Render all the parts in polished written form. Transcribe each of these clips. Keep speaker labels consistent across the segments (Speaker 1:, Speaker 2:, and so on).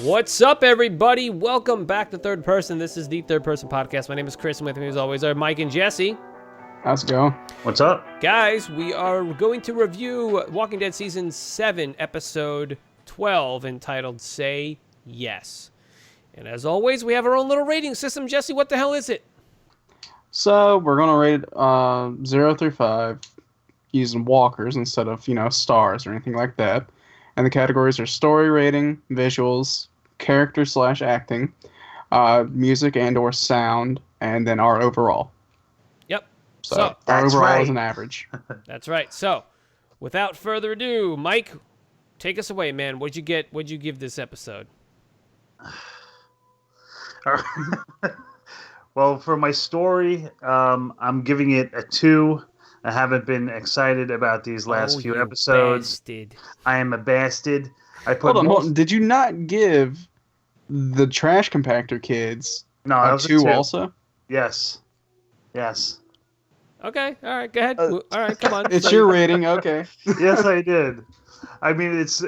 Speaker 1: What's up, everybody? Welcome back to Third Person. This is the Third Person Podcast. My name is Chris, and with me, as always, are Mike and Jesse.
Speaker 2: How's it going?
Speaker 3: What's up?
Speaker 1: Guys, we are going to review Walking Dead Season 7, Episode 12, entitled Say Yes. And as always, we have our own little rating system. Jesse, what the hell is it?
Speaker 2: So, we're going to rate 0 through 5 using walkers instead of, stars or anything like that. And the categories are story rating, visuals, character/acting, music and or sound, and then our overall.
Speaker 1: Yep.
Speaker 2: So our overall is an average.
Speaker 1: That's right. So, without further ado, Mike, take us away, man. What'd you give this episode?
Speaker 3: Well, for my story, I'm giving it a 2. I haven't been excited about these last few episodes.
Speaker 1: Bastard.
Speaker 3: I am a bastard. Hold
Speaker 2: on. Did you not give the trash compactor kids
Speaker 3: a
Speaker 2: 2 also?
Speaker 3: Yes.
Speaker 1: Okay. All right. Go ahead. All right. Come on.
Speaker 2: It's your rating. Okay.
Speaker 3: Yes, I did. I mean, it's.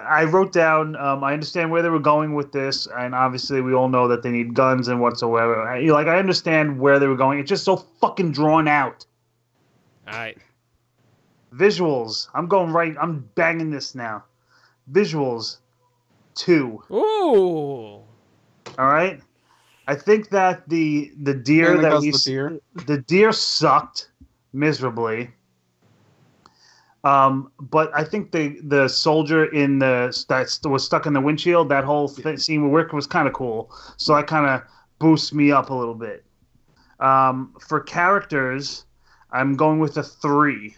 Speaker 3: I wrote down. I understand where they were going with this, and obviously we all know that they need guns and whatsoever. I understand where they were going. It's just so fucking drawn out.
Speaker 1: All right.
Speaker 3: Visuals. I'm going right. I'm banging this now. Visuals. 2.
Speaker 1: Ooh.
Speaker 3: All right. I think that the deer the deer sucked miserably. But I think the soldier that was stuck in the windshield, that whole scene with Rick was kind of cool. So that kind of boosts me up a little bit. For characters, I'm going with a 3.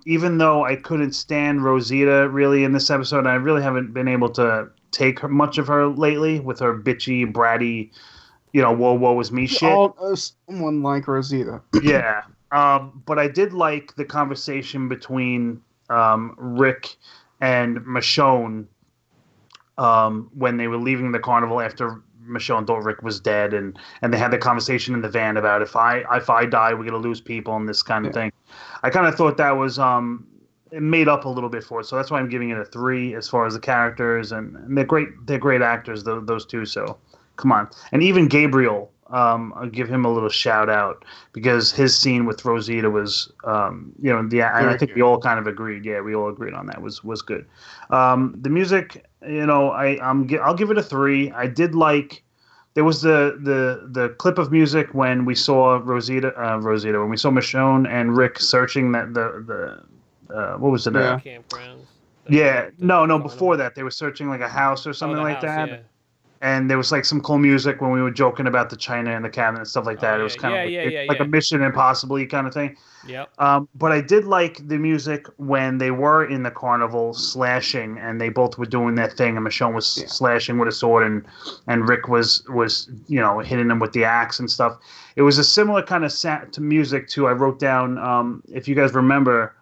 Speaker 3: Even though I couldn't stand Rosita really in this episode, I really haven't been able to take much of her lately with her bitchy, bratty, woe is me shit.
Speaker 2: Someone like Rosita.
Speaker 3: Yeah. But I did like the conversation between Rick and Michonne when they were leaving the carnival after Michonne thought Rick was dead, and they had the conversation in the van about if I die, we're gonna lose people and this kind of thing. I kind of thought that was it made up a little bit for it, so that's why I'm giving it a 3 as far as the characters, and they're great actors, those two. So come on, and even Gabriel. I'll give him a little shout out because his scene with Rosita was, and I think we all kind of agreed. Yeah, we all agreed on that. Was good. The music, I'll give it a 3. I did like. There was the clip of music when we saw Rosita, when we saw Michonne and Rick searching that the what was it?
Speaker 1: Campground.
Speaker 3: Before that they were searching like a house or something like that.
Speaker 1: Yeah.
Speaker 3: And there was like some cool music when we were joking about the china and the cabinet and stuff like that. It was kind of like a Mission Impossible kind of thing.
Speaker 1: Yep.
Speaker 3: But I did like the music when they were in the carnival slashing, and they both were doing their thing. And Michonne was slashing with a sword, and Rick was hitting him with the axe and stuff. It was a similar kind of to music too. I wrote down if you guys remember.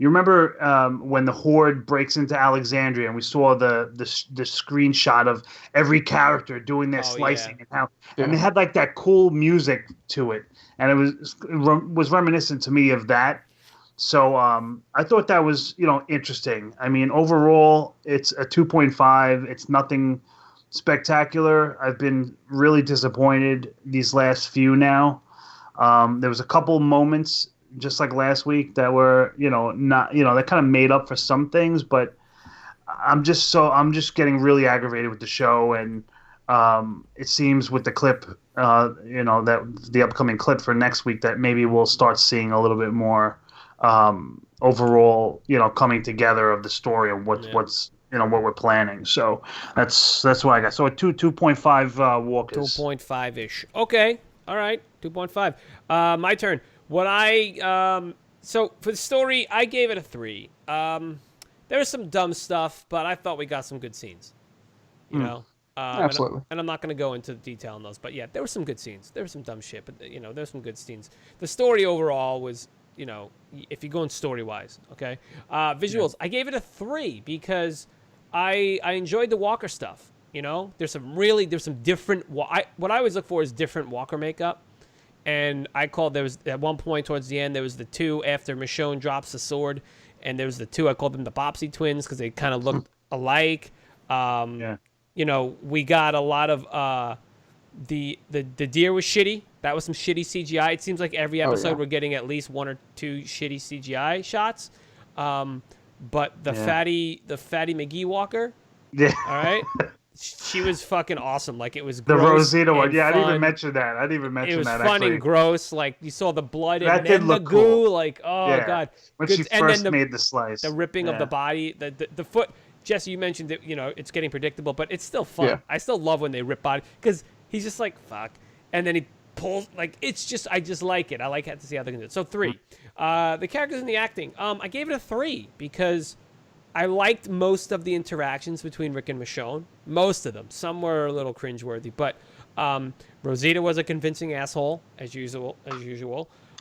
Speaker 3: You remember when the Horde breaks into Alexandria and we saw the screenshot of every character doing their slicing and they had like that cool music to it, and it was reminiscent to me of that. So I thought that was interesting. I mean, overall it's a 2.5. It's nothing spectacular. I've been really disappointed these last few now. There was a couple moments just like last week that were not they kind of made up for some things, but I'm just getting really aggravated with the show, and it seems with the clip that the upcoming clip for next week that maybe we'll start seeing a little bit more overall coming together of the story and what's what we're planning. So that's what I got. So a 2.5 walkers.
Speaker 1: 2.5-ish. Okay. All right. 2.5. My turn. So for the story, I gave it a 3. There was some dumb stuff, but I thought we got some good scenes.
Speaker 2: Absolutely.
Speaker 1: And I'm not going to go into detail on those, but yeah, there were some good scenes. There was some dumb shit, but there's some good scenes. The story overall was, if you're going story-wise, okay? Visuals, I gave it a 3 because I enjoyed the Walker stuff. There's some different. What I always look for is different Walker makeup. And there was at one point towards the end, there was the 2 after Michonne drops the sword, and there was the 2, I called them the Bopsy twins because they kind of looked alike.
Speaker 3: Yeah.
Speaker 1: You know, we got a lot of the deer was shitty. That was some shitty CGI. It seems like every episode we're getting at least 1 or 2 shitty CGI shots. But the fatty McGee Walker,
Speaker 3: Yeah.
Speaker 1: all right, she was fucking awesome. Like it was
Speaker 3: The
Speaker 1: gross
Speaker 3: Rosita one.
Speaker 1: and
Speaker 3: Yeah, I didn't
Speaker 1: fun.
Speaker 3: even mention that. I didn't even mention
Speaker 1: It was
Speaker 3: that.
Speaker 1: fun
Speaker 3: actually.
Speaker 1: and gross. Like you saw the blood
Speaker 3: That
Speaker 1: and
Speaker 3: did
Speaker 1: then the
Speaker 3: look
Speaker 1: goo.
Speaker 3: cool.
Speaker 1: Like oh
Speaker 3: Yeah.
Speaker 1: god,
Speaker 3: When
Speaker 1: Good-
Speaker 3: she
Speaker 1: and
Speaker 3: first
Speaker 1: then
Speaker 3: made the slice.
Speaker 1: the ripping of the body, the foot. Jesse, you mentioned that, you know, it's getting predictable, but it's still fun.
Speaker 2: Yeah.
Speaker 1: I still love when they rip body because he's just like, fuck. And then he pulls, like, it's just, I just like it. I like to see how they can do it. So 3. The characters and the acting. I gave it a 3 because I liked most of the interactions between Rick and Michonne. Most of them. Some were a little cringeworthy, but Rosita was a convincing asshole, as usual.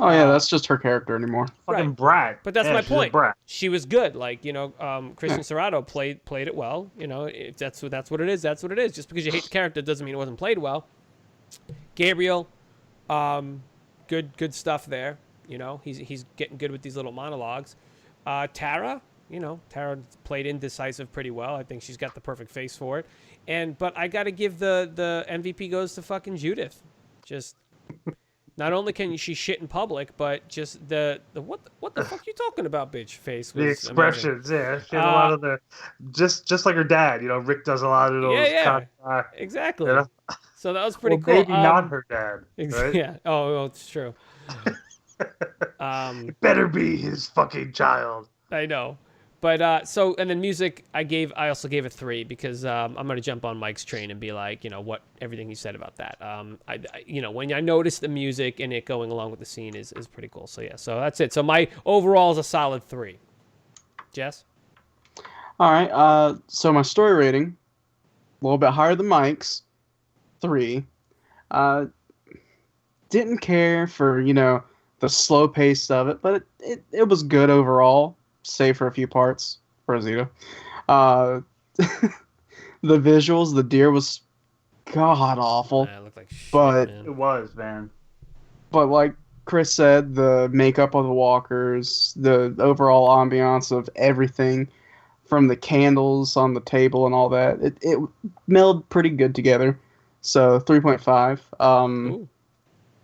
Speaker 2: Oh yeah, that's just her character anymore.
Speaker 3: Fucking
Speaker 1: Right.
Speaker 3: brat.
Speaker 1: But that's
Speaker 3: Yeah,
Speaker 1: my
Speaker 3: she's a
Speaker 1: point.
Speaker 3: brat.
Speaker 1: She was good. Like, you know, Christian Serrato played it well. You know, if that's what it is, that's what it is. Just because you hate the character doesn't mean it wasn't played well. Gabriel, good stuff there. You know, he's getting good with these little monologues. Tara, you know, Tara played indecisive pretty well. I think she's got the perfect face for it. But I got to give the MVP goes to fucking Judith. Just not only can she shit in public, but just the what the fuck you talking about, bitch face was
Speaker 3: The
Speaker 1: amazing.
Speaker 3: expressions, yeah. She had a lot of the just like her dad. You know, Rick does a lot of those.
Speaker 1: Yeah.
Speaker 3: Kind
Speaker 1: Exactly.
Speaker 3: you know?
Speaker 1: So that was pretty
Speaker 3: Well,
Speaker 1: cool.
Speaker 3: maybe not her dad. Right?
Speaker 1: Yeah. Oh, it's true.
Speaker 3: It better be his fucking child.
Speaker 1: I know. But so and then music, I also gave it 3 because I'm gonna jump on Mike's train and be like, you know, what everything he said about that. I you know, when I noticed the music and it going along with the scene is pretty cool. So yeah, so that's it. So my overall is a solid 3. Jess?
Speaker 2: All right. So my story rating, a little bit higher than Mike's, 3. Didn't care for, you know, the slow pace of it, but it was good overall, save for a few parts. Rosita. The visuals, the deer was god awful.
Speaker 1: Yeah, it looked like shit,
Speaker 2: But-
Speaker 1: man.
Speaker 3: It was, man.
Speaker 2: But like Chris said, the makeup of the walkers, the overall ambiance of everything, from the candles on the table and all that, it melded pretty good together. So 3.5.
Speaker 1: Ooh.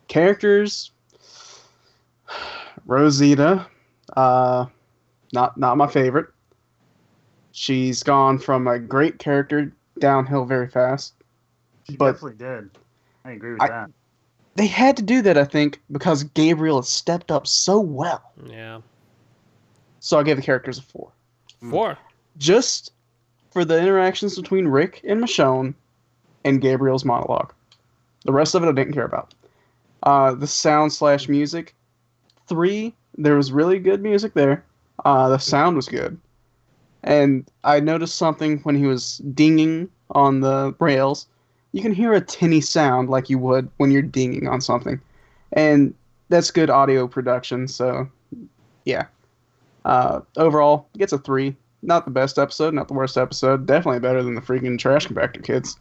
Speaker 2: Characters, Rosita, not my favorite. She's gone from a great character downhill very fast.
Speaker 3: She
Speaker 2: But-
Speaker 3: definitely did. I agree with
Speaker 2: I-
Speaker 3: that.
Speaker 2: They had to do that, I think, because Gabriel has stepped up so well.
Speaker 1: Yeah.
Speaker 2: So I gave the characters a 4.
Speaker 1: 4.
Speaker 2: Just for the interactions between Rick and Michonne and Gabriel's monologue. The rest of it I didn't care about. The sound / music, 3. There was really good music there. The sound was good. And I noticed something when he was dinging on the rails. You can hear a tinny sound like you would when you're dinging on something. And that's good audio production, so yeah. Overall, it gets a 3. Not the best episode, not the worst episode. Definitely better than the freaking Trash Compactor Kids.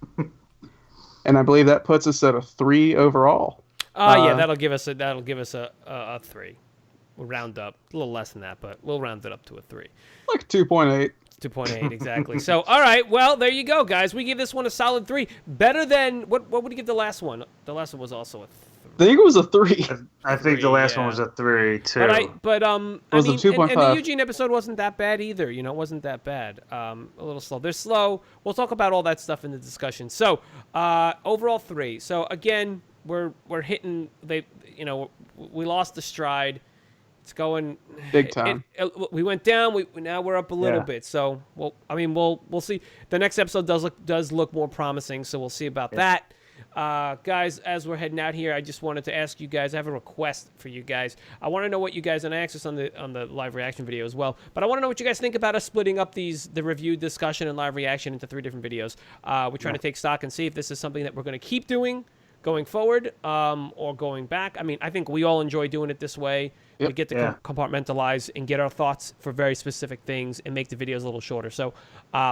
Speaker 2: And I believe that puts us at a 3 overall.
Speaker 1: Yeah, that'll give us a 3. We'll round up a little less than that, but we'll round it up to a 3.
Speaker 2: Like 2.8.
Speaker 1: 2.8 exactly. So, all right, well, there you go, guys. We give this one a solid 3. Better than what would you give the last one? The last one was also a 3.
Speaker 2: I think it was a 3.
Speaker 3: I think the last one was a 3 too.
Speaker 1: But I
Speaker 2: was a
Speaker 1: mean,
Speaker 2: 2.5.
Speaker 1: and the Eugene episode wasn't that bad either. You know, it wasn't that bad. A little slow. They're slow. We'll talk about all that stuff in the discussion. So, overall 3. So again, we're hitting. We lost the stride. It's going
Speaker 2: Big time.
Speaker 1: We went down. Now we're up a little
Speaker 3: Yeah.
Speaker 1: bit. So we'll see. The next episode does look more promising. So we'll see about that. Guys, as we're heading out here, I just wanted to ask you guys. I have a request for you guys. I want to know what you guys, and I asked this on the live reaction video as well. But I want to know what you guys think about us splitting up the review, discussion, and live reaction into 3 different videos. We're trying to take stock and see if this is something that we're going to keep doing going forward, or going back. I mean, I think we all enjoy doing it this way.
Speaker 2: Yep.
Speaker 1: We get to compartmentalize and get our thoughts for very specific things and make the videos a little shorter. So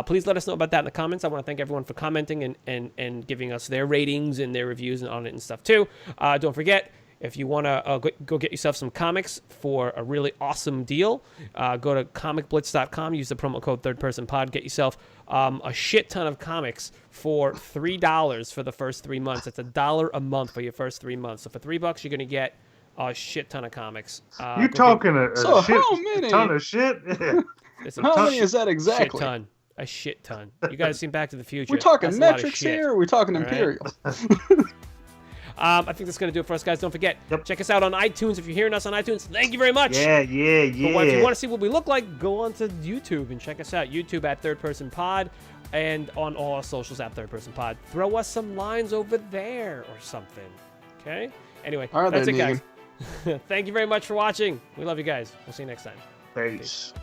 Speaker 1: please let us know about that in the comments. I want to thank everyone for commenting and giving us their ratings and their reviews on it and stuff too. Don't forget, If you want to go get yourself some comics for a really awesome deal, go to comicblitz.com, use the promo code thirdpersonpod, get yourself a shit ton of comics for $3 for the first 3 months. That's $1 a month for your first 3 months. So for $3, you're going to get a shit ton of comics.
Speaker 3: You're talking a
Speaker 2: how many?
Speaker 3: ton of shit.
Speaker 1: It's a
Speaker 2: How many is that
Speaker 1: shit
Speaker 2: exactly?
Speaker 1: ton. A shit ton. You guys seen Back to the Future.
Speaker 2: We're talking
Speaker 1: That's a lot of
Speaker 2: metrics
Speaker 1: shit.
Speaker 2: here. Or we're talking
Speaker 1: All right.
Speaker 2: imperial.
Speaker 1: I think that's going to do it for us, guys. Don't forget, check us out on iTunes. If you're hearing us on iTunes, thank you very much.
Speaker 3: Yeah.
Speaker 1: But if you want to see what we look like, go on to YouTube and check us out. YouTube at Third Person Pod, and on all our socials at Third Person Pod. Throw us some lines over there or something. Okay? Anyway,
Speaker 2: All right,
Speaker 1: that's it,
Speaker 2: then,
Speaker 1: guys. Thank you very much for watching. We love you guys. We'll see you next time.
Speaker 3: Peace.